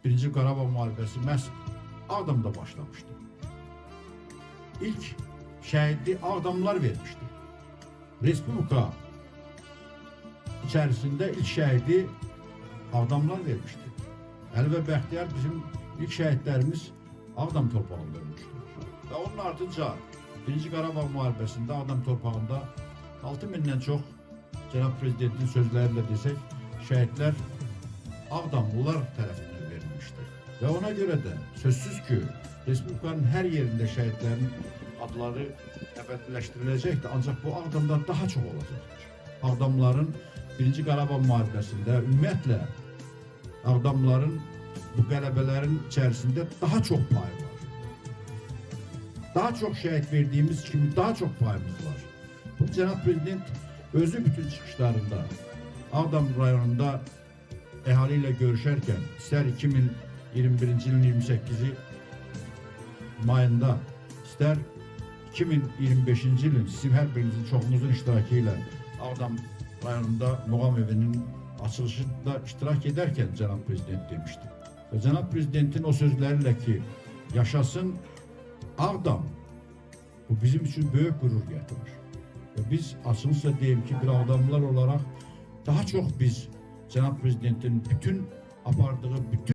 Birinci Qarabağ müharibəsi məhz Ağdamda başlamışdı. İlk şəhidi Ağdamlılar vermişdi. Respublika içerisinde ilk şəhidi Ağdamlılar vermişti. Əli və Bəxtiyar bizim ilk şəhidlərimiz Ağdam torpağında ölmüşdür. Və onun ardınca Birinci Qarabağ müharibəsində Ağdam torpağında 6000'dən çox Cənab Prezidentin sözləriyle desək, şəhidlər Ağdamlılar tərəfindən verilmişdir. Və ona görə də sözsüz ki, Respublikanın hər yerində şəhidlərin adları əbədiləşdiriləcəkdir, ancaq bu Ağdamda daha çox olacaqdır. Ağdamların Birinci Qarabağ müharibəsində ümumiyyətlə Ağdamların bu qələbələrin içərisində daha çox payı var. Daha çok şəhid verdiğimiz kimi daha çok payımız var. Bu Cənab Prezident özü bütün çıxışlarında Ağdam rayonunda əhali ilə görüşərkən, istər 2021-ci ilin 28-i mayında, istər 2025-ci ilin sizin hər birinizin çoxunuzun iştirakı ilə Ağdam rayonunda Muğam evinin açılışında iştirak ederken Cənab Prezident demişti. Ve Cənab Prezidentin o sözleriyle ki, yaşasın Ağdam, bu bizim için büyük gurur getirir. Ve biz açılışla diyeyim ki, bir Ağdamlılar olarak daha çok biz Cənab Prezidentin bütün apardığı bütün